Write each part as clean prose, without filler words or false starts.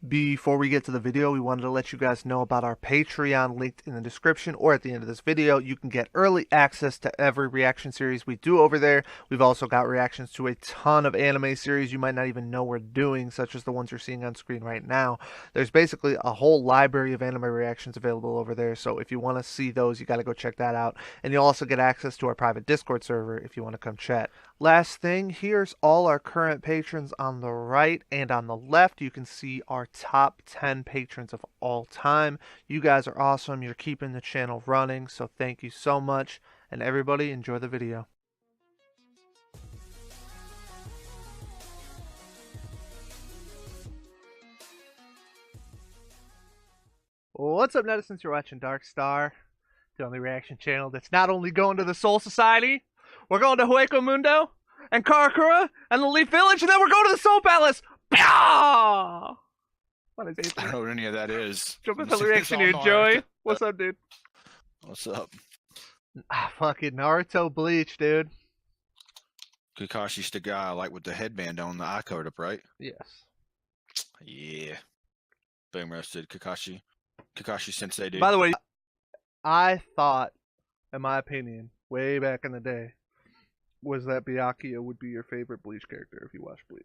Before we get to the video, we wanted to let you guys know about our Patreon linked in the description or at the end of this video. You can get early access to every reaction series we do over there. We've also got reactions to a ton of anime series you might not even know we're doing, such as the ones you're seeing on screen right now. There's basically a whole library of anime reactions available over there, so if you want to see those, you got to go check that out. And you'll also get access to our private Discord server if you want to come chat. Last thing, here's all our current patrons on the right, and on the left you can see our top 10 patrons of all time. You guys are awesome. You're keeping the channel running, so thank you so much. And everybody, enjoy the video. What's up, netizens? You're watching DarkStar, the only reaction channel that's not only going to the Soul Society, we're going to Hueco Mundo and Karakura and the Leaf Village, and then we're going to the Soul Palace. Pyaah! What is it? I don't know what any of that is. Jump into the reaction here, Joey. What's up, dude? What's up? Fucking Naruto Bleach, dude. Kakashi's the guy like with the headband on, the eye covered up, right? Yes. Yeah. Boom roasted Kakashi. Kakashi Sensei, dude. By the way, I thought, in my opinion, way back in the day, was that Byakuya would be your favorite Bleach character if you watched Bleach.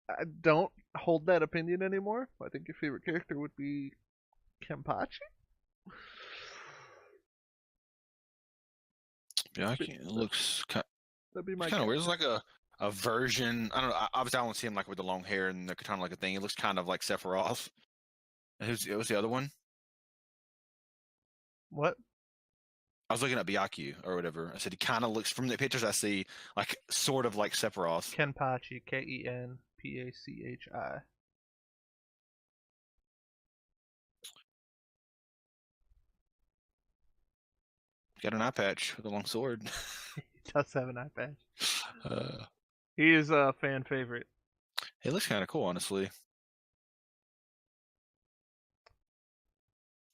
I don't hold that opinion anymore. I think your favorite character would be Kenpachi. Byakuya looks kind That'd be my of weird. It's like a version. I don't know. Obviously, I don't see him like with the long hair and the katana like a thing. It looks kind of like Sephiroth. It was the other one. What? I was looking at Byakuya or whatever. I said he kind of looks from the pictures I see like sort of like Sephiroth. Kenpachi, Kenpachi. Got an eye patch with a long sword. He does have an eye patch. uh, He is a fan favorite. It looks kind of cool, honestly.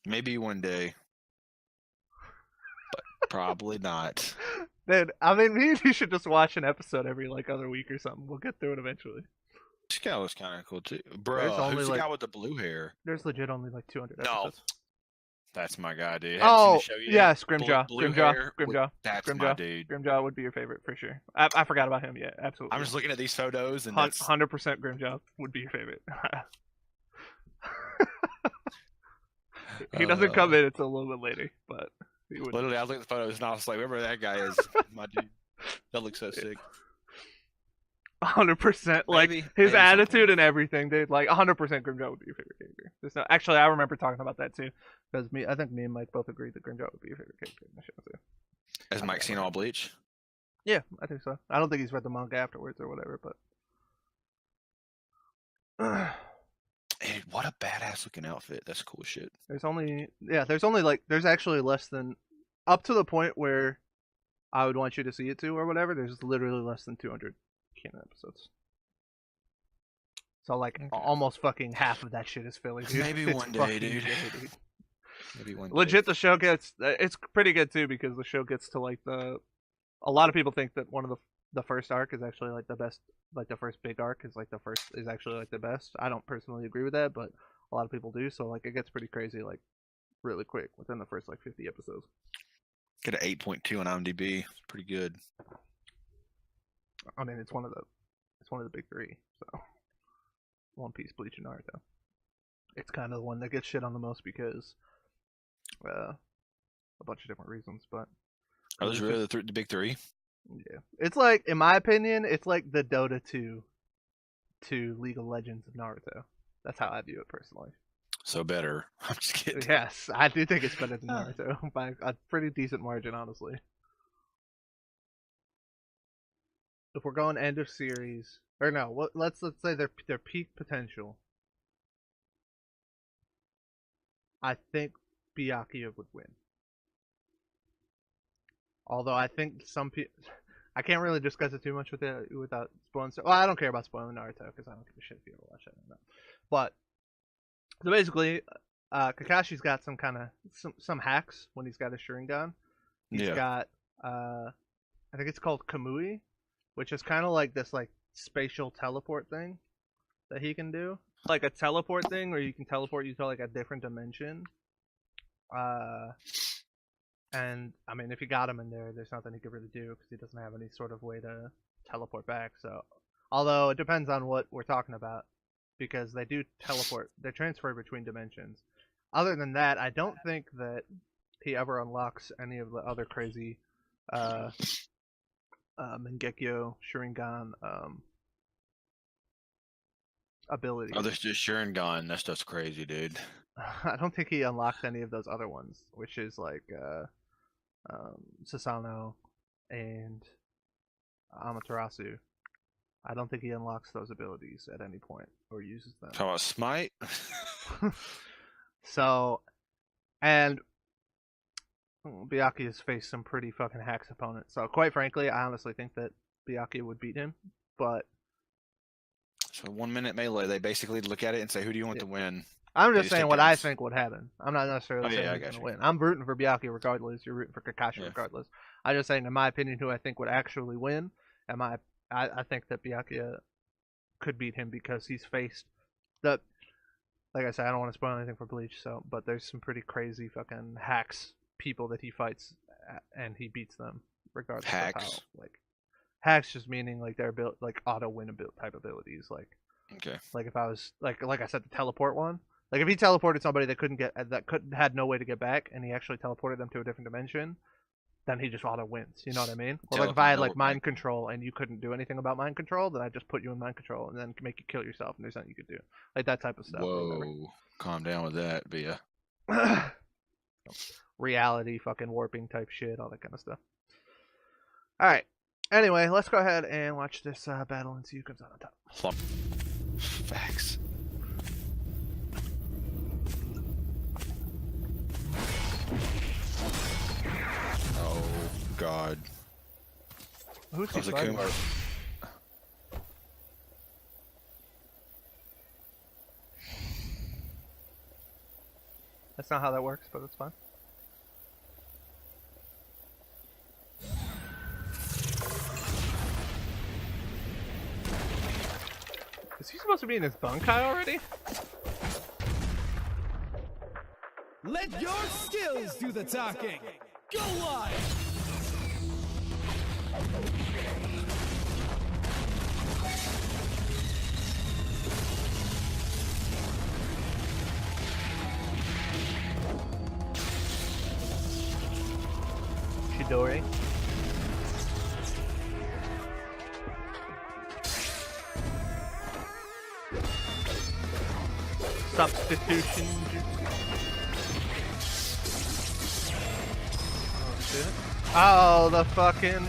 Maybe one day. But probably not. Dude, I mean, maybe you should just watch an episode every like other week or something. We'll get through it eventually. This guy looks kind of cool too. Bro, who's the guy with the blue hair? There's legit only like 200 No. episodes. That's my guy, dude. Oh, yes, Grimjaw. Blue Grimjaw. hair, Grimjaw. That's Grimjaw. my dude. Grimjaw would be your favorite for sure. I forgot about him. Yeah, absolutely. I'm just looking at these photos and 100% Grimjaw would be your favorite. He doesn't come in until a little bit later, but he would. Literally, I looked at the photos and I was like, whoever that guy is, my dude. That looks so sick. 100%, like his attitude and everything, dude. Like 100% Grimjaw would be your favorite character. Actually, I remember talking about that too, because I think me and Mike both agreed that Grimjaw would be your favorite character in the show too. Has Mike seen all Bleach? Yeah, I think so. I don't think he's read the manga afterwards or whatever, but. Hey, what a badass looking outfit. That's cool shit. There's actually less than, up to the point where I would want you to see it to or whatever, there's literally less than 200 canon episodes. So like almost fucking half of that shit is filler, dude. Maybe one day, dude. Maybe one day. Legit, the show it's pretty good too, because the show gets to like a lot of people think that one of the first arc is actually like the best, like the first big arc is actually like the best. I don't personally agree with that, but a lot of people do, so like it gets pretty crazy like really quick within the first like 50 episodes. Get an 8.2 on IMDb. It's pretty good. I mean, it's one of the big three, so One Piece, Bleach, and Naruto. It's kind of the one that gets shit on the most because a bunch of different reasons, but are those really the big three? Yeah, it's like, in my opinion, it's like the Dota 2 to League of Legends of Naruto. That's how I view it personally. So better. I'm just kidding. Yes, I do think it's better than Naruto by a pretty decent margin, honestly. If we're going end of series, or no, let's say their peak potential. I think Byakuya would win. Although I think some people, I can't really discuss it too much without spoiling. Well, I don't care about spoiling Naruto because I don't give a shit if you ever watch it. But so basically, Kakashi's got some hacks when he's got his Sharingan. He's got I think it's called Kamui, which is kind of like this like spatial teleport thing that he can do. like a teleport thing where you can teleport you to like a different dimension. And I mean, if you got him in there, there's nothing he could really do because he doesn't have any sort of way to teleport back. So, although it depends on what we're talking about, because they do teleport, they transfer between dimensions. Other than that, I don't think that he ever unlocks any of the other crazy Mangekyo Sharingan abilities. Oh, there's just Sharingan. That stuff's crazy, dude. I don't think he unlocks any of those other ones, which is like Sasano and Amaterasu. I don't think he unlocks those abilities at any point or uses them. Talking about Smite? So, and Byakuya has faced some pretty fucking hacks opponents. So, quite frankly, I honestly think that Byakuya would beat him. But so 1 minute melee, they basically look at it and say, "Who do you want to win?" I'm just saying what I think would happen. I'm not necessarily saying I who's gonna win. I'm rooting for Byakuya regardless. You're rooting for Kakashi regardless. I'm just saying, in my opinion, who I think would actually win. I think that Byakuya could beat him because he's faced the. Like I said, I don't want to spoil anything for Bleach. But there's some pretty crazy fucking hacks people that he fights, and he beats them regardless of how. Like hacks just meaning like they're built like auto win type abilities. Like okay. Like if I was like I said, the teleport one. Like if he teleported somebody that had no way to get back, and he actually teleported them to a different dimension, then he just auto wins. You know what I mean? Or like if I had like mind control and you couldn't do anything about mind control, then I just put you in mind control and then make you kill yourself, and there's nothing you could do. Like that type of stuff. Whoa, calm down with that, Bia. Reality fucking warping type shit, all that kind of stuff. All right. Anyway, let's go ahead and watch this battle and see who comes out on top. Facts. Oh God. Who's he fighting? That's not how that works, but it's fine. Is he supposed to be in his bunkai already? Let your skills do the talking! Go live! Chidori. Substitution. Oh shit. Oh, the fucking.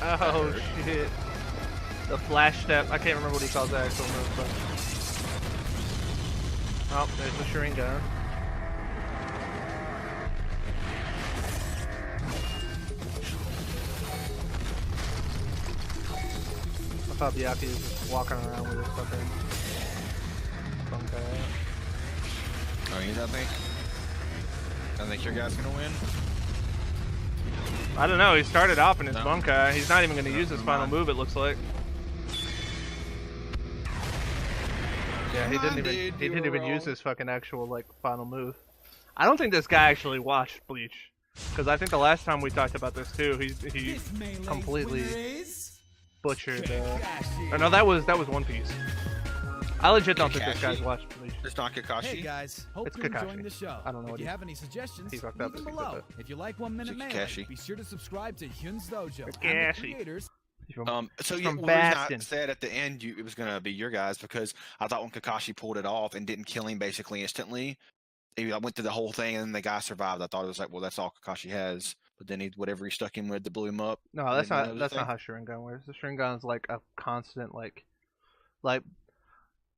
Oh shit. The flash step. I can't remember what he calls that actual move, but. Oh, there's the Sharingan. I thought Byakuya was just walking around with his fucking bunkai. Oh, you don't think? I think your guy's gonna win. I don't know. He started off in his bunkai. He's not even going to use his final move. It looks like. Yeah, he didn't even use his fucking actual like final move. I don't think this guy actually watched Bleach, because I think the last time we talked about this too, he completely butchered. Or no, that was One Piece. I legit don't think this guy's watched Bleach. It's not Kakashi. Hey guys, hope it's you're Kakashi. enjoying the show. I don't know if you have any suggestions, leave them below. If you like 1 Minute Melee, be sure to subscribe to Hyun's Dojo and the creators. So yeah, the reason I said at the end it was gonna be your guys, because I thought when Kakashi pulled it off and didn't kill him basically instantly, I went through the whole thing and then the guy survived. I thought it was like, well, that's all Kakashi has. But then whatever he stuck him with that blew him up. No, that's not how Sharingan works. The Sharingan's like a constant like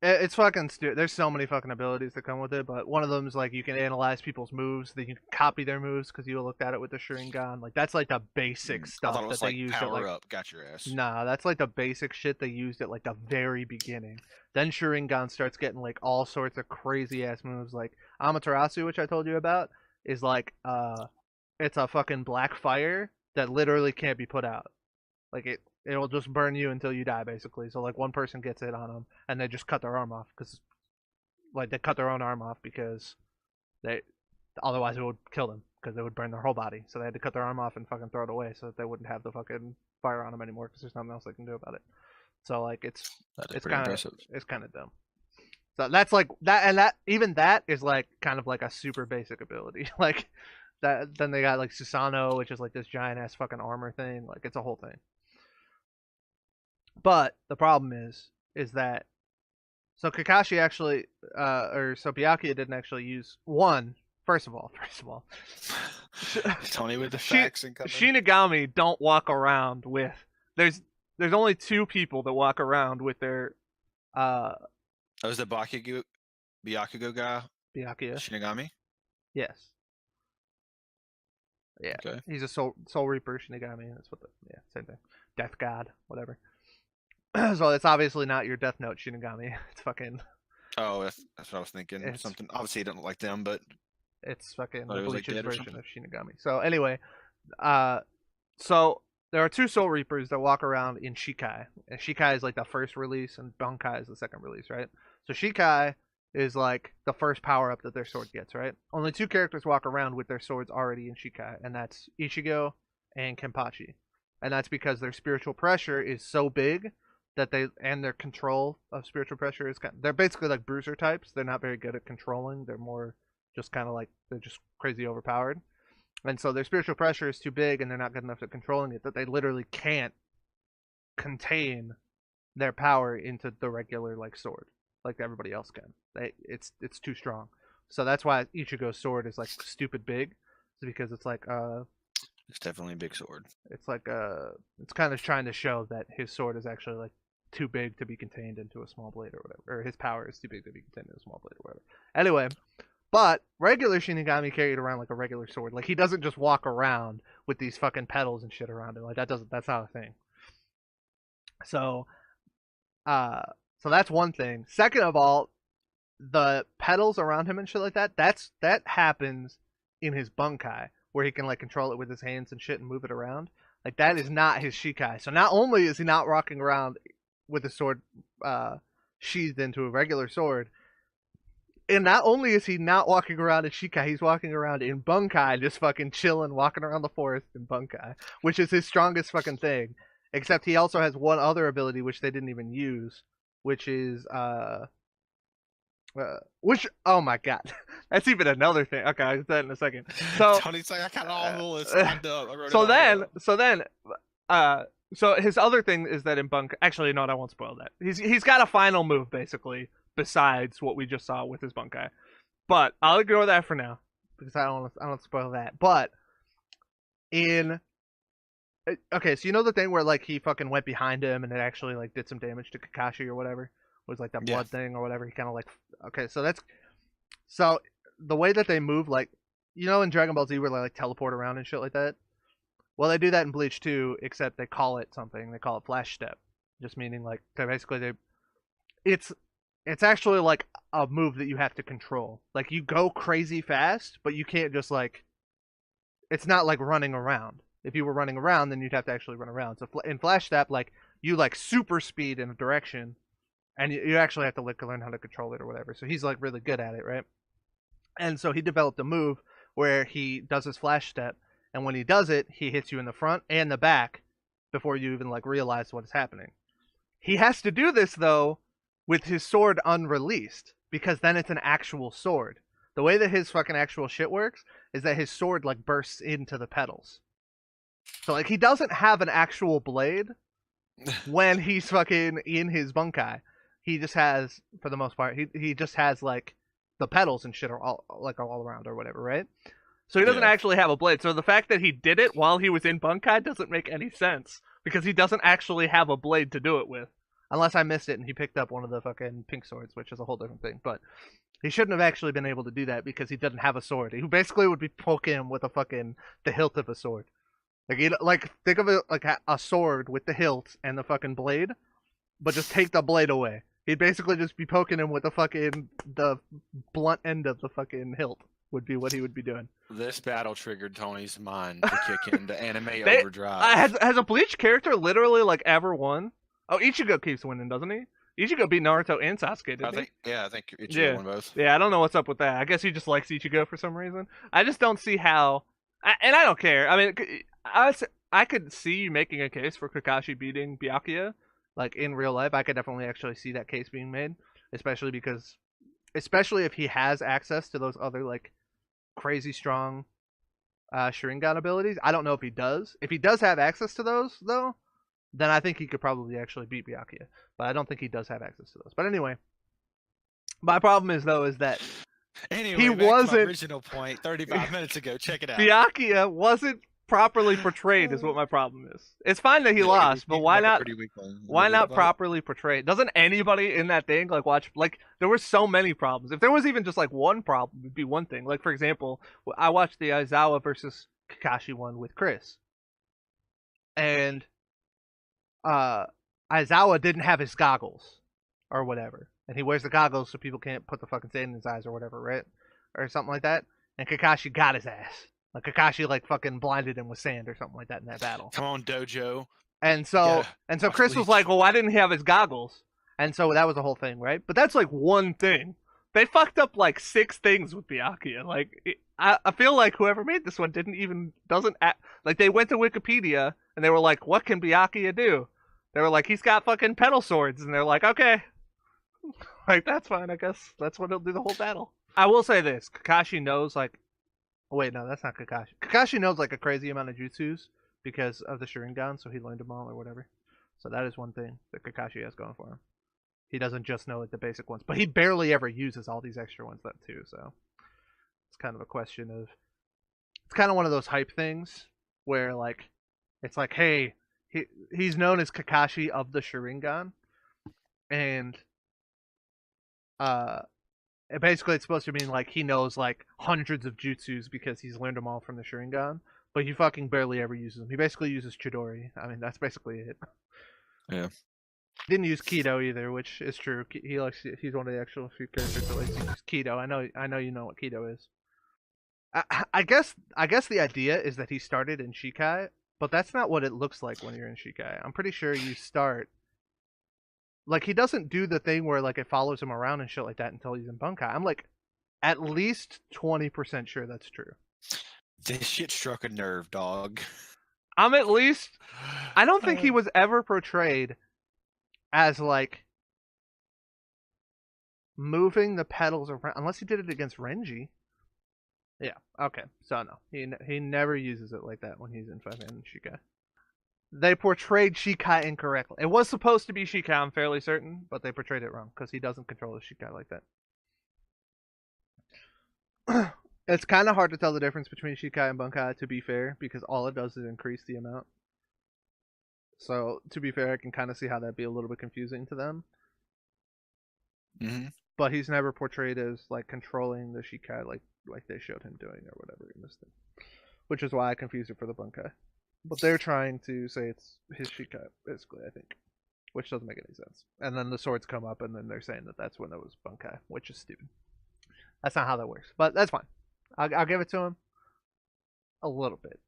it's fucking stupid. There's so many fucking abilities that come with it, but one of them is like you can analyze people's moves. That you can copy their moves because you looked at it with the Sharingan. Like that's like the basic stuff that they use. Power up, got your ass. Nah, that's like the basic shit they used at like the very beginning. Then Sharingan starts getting like all sorts of crazy ass moves. Like Amaterasu, which I told you about, is like it's a fucking black fire that literally can't be put out. Like it'll just burn you until you die, basically. So like one person gets it on them, and they just cut their arm off because like they cut their own arm off because otherwise it would kill them because they would burn their whole body. So they had to cut their arm off and fucking throw it away so that they wouldn't have the fucking fire on them anymore because there's nothing else they can do about it. So like it's kind of dumb. So that's like that, and that is like kind of like a super basic ability. Like that. Then they got like Susanoo, which is like this giant ass fucking armor thing. Like it's a whole thing. But the problem is that so Kakashi actually, so Byakuya didn't actually use one. First of all, Tony with the facts and Shinigami don't walk around with. There's only two people that walk around with their. Oh, is the Byakuya guy? Byakuya. Shinigami. Yes. Yeah. Okay. He's a Soul Reaper Shinigami. That's what same thing. Death God, whatever. So it's obviously not your Death Note Shinigami. It's fucking. Oh, that's what I was thinking. Something. Obviously, you don't like them, but it's fucking the Bleach's version of Shinigami. So anyway, so there are two Soul Reapers that walk around in Shikai, and Shikai is like the first release, and Bankai is the second release, right? So Shikai is like the first power up that their sword gets, right? Only two characters walk around with their swords already in Shikai, and that's Ichigo and Kenpachi, and that's because their spiritual pressure is so big that their control of spiritual pressure is they're basically like bruiser types. They're not very good at controlling. They're more just kind of like they're just crazy overpowered, and so their spiritual pressure is too big, and they're not good enough at controlling it that they literally can't contain their power into the regular like sword like everybody else can. It's too strong. So that's why Ichigo's sword is like stupid big, because it's like it's definitely a big sword. It's like it's kind of trying to show that his sword is actually like too big to be contained into a small blade or whatever, or his power is too big to be contained in a small blade or whatever. Anyway, but regular Shinigami carried around like a regular sword. Like he doesn't just walk around with these fucking pedals and shit around him. Like that's not a thing. So so that's one thing. Second of all, the pedals around him and shit like that happens in his Bankai, where he can like control it with his hands and shit and move it around. Like that is not his Shikai. So not only is he not walking around with a sword sheathed into a regular sword, and not only is he not walking around in Shikai, he's walking around in Bankai, just fucking chilling, walking around the forest in Bankai, which is his strongest fucking thing. Except he also has one other ability which they didn't even use, which is which oh my god, that's even another thing. Okay, I'll get that in a second. So Tony's like, I got all this lined up. So his other thing is that in Bankai, actually no, I won't spoil that. He's got a final move basically besides what we just saw with his Bankai, but I'll ignore that for now because I don't want to spoil that. But okay, so you know the thing where like he fucking went behind him and it actually like did some damage to Kakashi or whatever? It was like that blood thing or whatever. He kind of like okay, so the way that they move, like you know in Dragon Ball Z where they like teleport around and shit like that. Well, they do that in Bleach too, except they call it something. They call it Flash Step, just meaning like it's actually like a move that you have to control. Like you go crazy fast, but you can't just like. It's not like running around. If you were running around, then you'd have to actually run around. So in Flash Step, like you like super speed in a direction, and you actually have to like learn how to control it or whatever. So he's like really good at it, right? And so he developed a move where he does his Flash Step, and when he does it, he hits you in the front and the back before you even like realize what is happening. He has to do this though with his sword unreleased, because then it's an actual sword. The way that his fucking actual shit works is that his sword like bursts into the pedals. So like he doesn't have an actual blade when he's fucking in his Bankai. He just has, for the most part, he just has like the pedals and shit are all around or whatever, right? So he doesn't actually have a blade. So the fact that he did it while he was in Bankai doesn't make any sense, because he doesn't actually have a blade to do it with. Unless I missed it and he picked up one of the fucking pink swords, which is a whole different thing. But he shouldn't have actually been able to do that because he doesn't have a sword. He basically would be poking him with the hilt of a sword. Like think of it like a sword with the hilt and the fucking blade, but just take the blade away. He'd basically just be poking him with the blunt end of the fucking hilt would be what he would be doing. This battle triggered Tony's mind to kick into anime overdrive. Has a Bleach character literally like ever won? Oh, Ichigo keeps winning, doesn't he? Ichigo beat Naruto and Sasuke, didn't he? I think Ichigo won both. Yeah, I don't know what's up with that. I guess he just likes Ichigo for some reason. I just don't see how, and I don't care. I mean, I could see you making a case for Kakashi beating Byakuya, like in real life. I could definitely actually see that case being made, especially if he has access to those other like crazy strong Sharingan abilities. I don't know if he does. If he does have access to those, though, then I think he could probably actually beat Byakuya. But I don't think he does have access to those. But anyway, my problem is that he wasn't. To my original point 35 minutes ago. Check it out. Byakuya wasn't properly portrayed, is what my problem is. It's fine that he lost, but why not? Why not properly portray it? Doesn't anybody in that thing like watch? Like there were so many problems. If there was even just like one problem, it'd be one thing. Like for example, I watched the Aizawa versus Kakashi one with Chris, and Aizawa didn't have his goggles or whatever, and he wears the goggles so people can't put the fucking sand in his eyes or whatever, right? Or something like that. And Kakashi got his ass. Like Kakashi like fucking blinded him with sand or something like that in that battle. Come on, Dojo. And so Chris was like, well, why didn't he have his goggles? And so that was the whole thing, right? But that's like one thing. They fucked up like 6 things with Byakuya. Like I feel like whoever made this one doesn't like they went to Wikipedia and they were like, what can Byakuya do? They were like, he's got fucking pedal swords, and they're like, okay, like that's fine. I guess that's what he'll do the whole battle. I will say this: Kakashi knows like. Wait, no, that's not Kakashi. Kakashi knows like a crazy amount of jutsus because of the Sharingan, so he learned them all or whatever. So that is one thing that Kakashi has going for him. He doesn't just know like the basic ones, but he barely ever uses all these extra ones that too. So it's kind of a question of, it's kind of one of those hype things where like, it's like, hey, he's known as Kakashi of the Sharingan, and basically, it's supposed to mean like he knows like hundreds of jutsus because he's learned them all from the Sharingan, but he fucking barely ever uses them. He basically uses Chidori. I mean, that's basically it. Yeah. Didn't use Kido either, which is true. He's one of the actual few characters that likes to use Kido. I know you know what Kido is. I guess the idea is that he started in Shikai, but that's not what it looks like when you're in Shikai. I'm pretty sure you start. Like, he doesn't do the thing where, like, it follows him around and shit like that until he's in Bunkai. I'm, like, at least 20% sure that's true. This shit struck a nerve, dog. I'm at least... I don't think he was ever portrayed as, like, moving the pedals around. Unless he did it against Renji. Yeah, okay. So, no. He never uses it like that when he's in 5-man Shikai. They portrayed Shikai incorrectly. It was supposed to be Shikai, I'm fairly certain, but they portrayed it wrong because he doesn't control his Shikai like that. It's kind of hard to tell the difference between Shikai and Bunkai, to be fair, because all it does is increase the amount. So, to be fair, I can kind of see how that'd be a little bit confusing to them. Mm-hmm. But he's never portrayed as like controlling the Shikai like they showed him doing or whatever in this thing. Which is why I confused it for the Bunkai. But they're trying to say it's his Shikai, basically, I think. Which doesn't make any sense. And then the swords come up, and then they're saying that that's when it was Bunkai, which is stupid. That's not how that works. But that's fine. I'll give it to him. A little bit.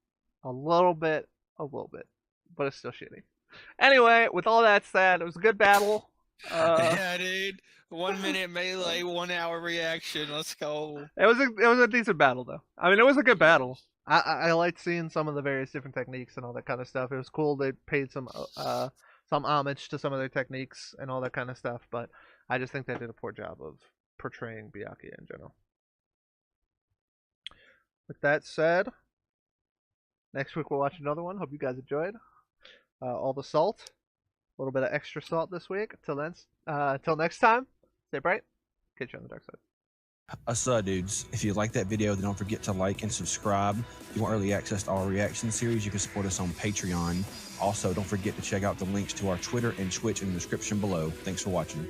A little bit. But it's still shitty. Anyway, with all that said, it was a good battle. Yeah, dude. 1 minute melee, 1 hour reaction. Let's go. It was a decent battle, though. I mean, it was a good battle. I liked seeing some of the various different techniques and all that kind of stuff. It was cool. They paid some homage to some of their techniques and all that kind of stuff. But I just think they did a poor job of portraying Byakuya in general. With that said, next week we'll watch another one. Hope you guys enjoyed. All the salt. A little bit of extra salt this week. Until next time, stay bright. Catch you on the dark side. Dudes, if you like that video, then don't forget to like and subscribe. If you want early access to our reaction series, you can support us on Patreon. Also, don't forget to check out the links to our Twitter and Twitch in the description below. Thanks for watching.